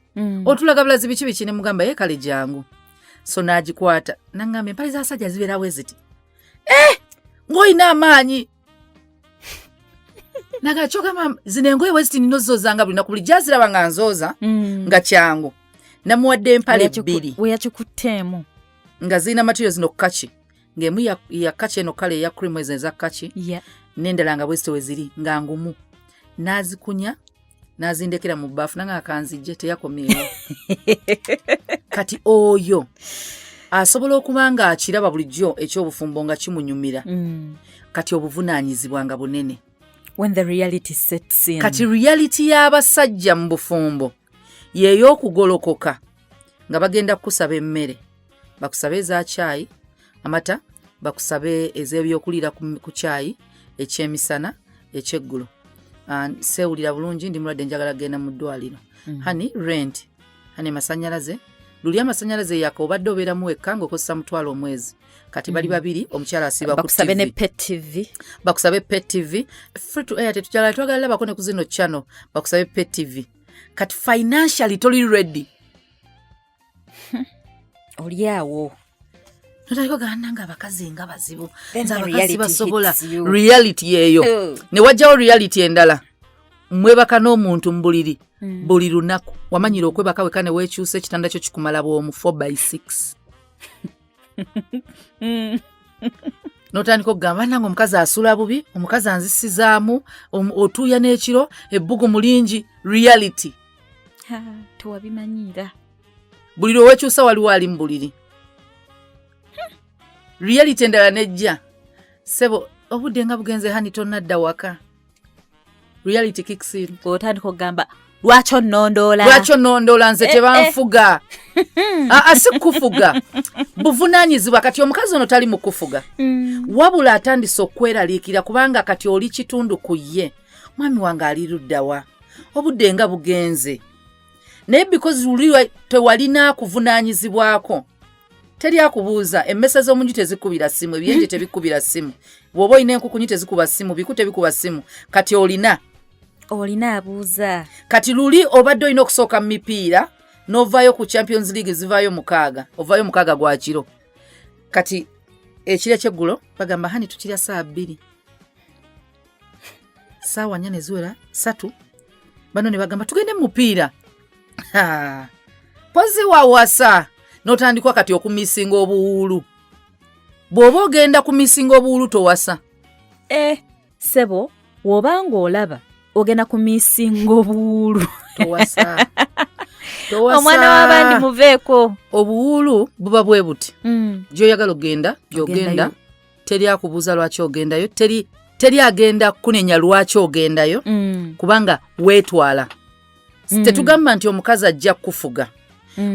Otulaga bulazi biki ne mugamba ye kale jangu. So nagikwata nangambe empale za sajja zibeera weziti. Ngoyina amaanyi. Nagachoka mama zine ngoye weziti ninozozanga buli nakuli jazira nga nzoza nga kyangu. Namuwadde empale 2. Weyakikuttemu. Nga zina materials no kachi. Ngemu ya kachi eno kale ya cream ezenza kachi. Yeah. Nendala nga weziti weziri nga ngumu. Nazikunya nazindekera mu bafu nanga akanzije teyakomyewo. Kati oyo asobola okubanga akiraba bulijjo ekyobufumbo nga kimunyumira. Kati obuvunaanyizibwa nga bunene. When the reality sets in. Kati reality y'abasajja mu bufumbo yeyo okugolokoka nga bagenda kusaba emmere. Bakusabe za chai, amata, bakusabe ez'ebyokulira ku chai, ekyemisana, ekyeggulo. Sewulira bulungi ndi mulwadde njagala genda mu ddwaliro. Hani rent, hani masanyalaze. Luli amasanyalaze yako obadde obeeramu wekka ng'okozesa mutwalo omwezi. Kati bali babiri omukyala asiba ku TV. Bakusabe ne pet TV. Bakusabe pet TV. Free to air tetujala twagala labako ne ku zino channel. Bakusabe pet TV. Kati financially toli ready. Oliawo. Notayiko gananga abakazi nga bazibu. Nza abakazi basobola. Reality yeyo. Ne wajjawo reality endala. Mwebaka n'omuntu mbuliri. Buli lunaku. Wamanyira okwebaka wekane weekyusa ekitanda kyo kikumala bw'omu 4x6. Notandika okugamba nange omukazi asula bubi, omukazi anzisizaamu, otuuya n'ekiro, ebbugu mulingi, reality. Tewabimanyira. Buli lweweekyusa waliwo ali mu buliri. Reality endala nejja. Sebo, obudde nga bugenze hani tonnadda waka. reality kicks in. Otandika okugamba lwaki onnondoola nze tebanfuga asikufuga buvunaanyizibwa kati omukazi ono tali mu kufuga wabula atandise okweraliikira kubanga kati oli kitundu ku ye mwami wange ali luddawa obudde nga bugenze naye because luli tewalina kuvunaanyizibwako teri akubuuza emmese z'omunju tezikubira simu ebyenje tebikubira simu bw'oba olina enkukunyi tezikuba simu biku tebikuba simu kati olina abuuza kati luli obadde olina okusooka mu mipiira n'ovaayo ku Champions League zivaayo 6 ovaayo 6 gwa kiro kati ekiro ky'eggulo bagamba hani tukirya saa 2 saawa 4 ziwera 3 bano ne bagamba tugende mu mupiira pozi wawasa n'otandikwa kati okumisinga obuwuulu bw'oba ogenda kumisinga obuwuulu towasa sebo w'obanga olaba ogenda kumisinga obuwuulu towasa omwana w'abandi muveeko obuwuulu buba bwe buti gy'oyagala gy'ogenda teri akubuuza lwaki ogendayo teri agenda kunenya lwaki ogendayo kubanga weetwala tetugamba nti omukazi ajja kufuga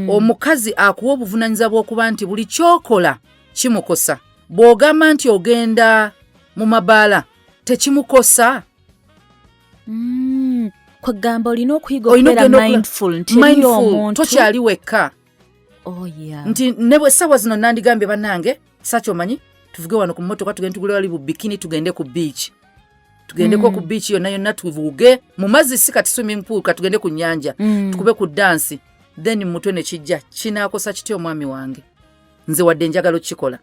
omukazi akuwa obuvunaanyizibwa bw'okuba nti buli kyokola kimukosa bw'ogamba nti ogenda mu mabaala tekimukosa kwegamba olina okuyiga okubeera mindful nti omuntu tokyali wekka nti ne bwe essaawa zino nandigambye bannange sakyomanyi tuvuge wano ku mmotoka tugende tugule wali bubikini tugende ku beach tugendeko ku beach yonna tuvuge mu mazzi si kati swimming pool katugende ku nnyanja tukube ku dansi then mutwe ne kijja kinaakosa kitya omwami wange nze wadde njagala okikola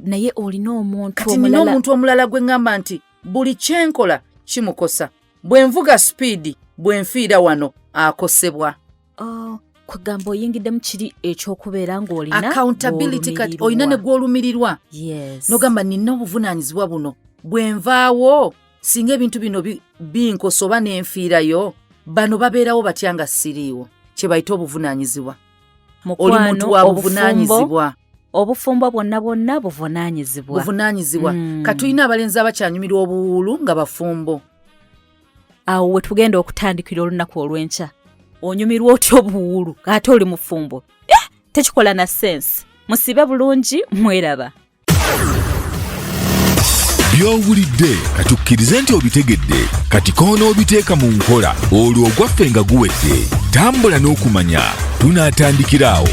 naye olina omuntu omulala gwe ngamba nti buli kyenkola kimukosa bwe nvuga speed bwe nfiira wano akosebwa kwegamba oyingidde mu kiri ekyokubeera ng'olina accountability kati olina ne gw'olumirirwa n'ogamba nina obuvunaanyizibwa buno bwe nvaawo singa ebintu bino binkosa oba n'enfiirayo bano babeerawo batya nga siriiwo kye bayita obuvunaanyizibwa oli muntu wa buvunaanyizibwa obufumbo bwonna buvunaanyizibwa katulina abalenzi abakyanyumirwa obuwuulu nga bafumbo awo we tugenda okutandikira olunaku olw'enkya onyumirwa otya obuwuulu ate oli mufumbo tekikola na sense musibe bulungi mweraba by'owulidde katukkirize nti obitegedde kati k'onoobiteeka mu nkola olwo ogwaffe nga guwedde tambula n'okumanya tunaatandikiraawo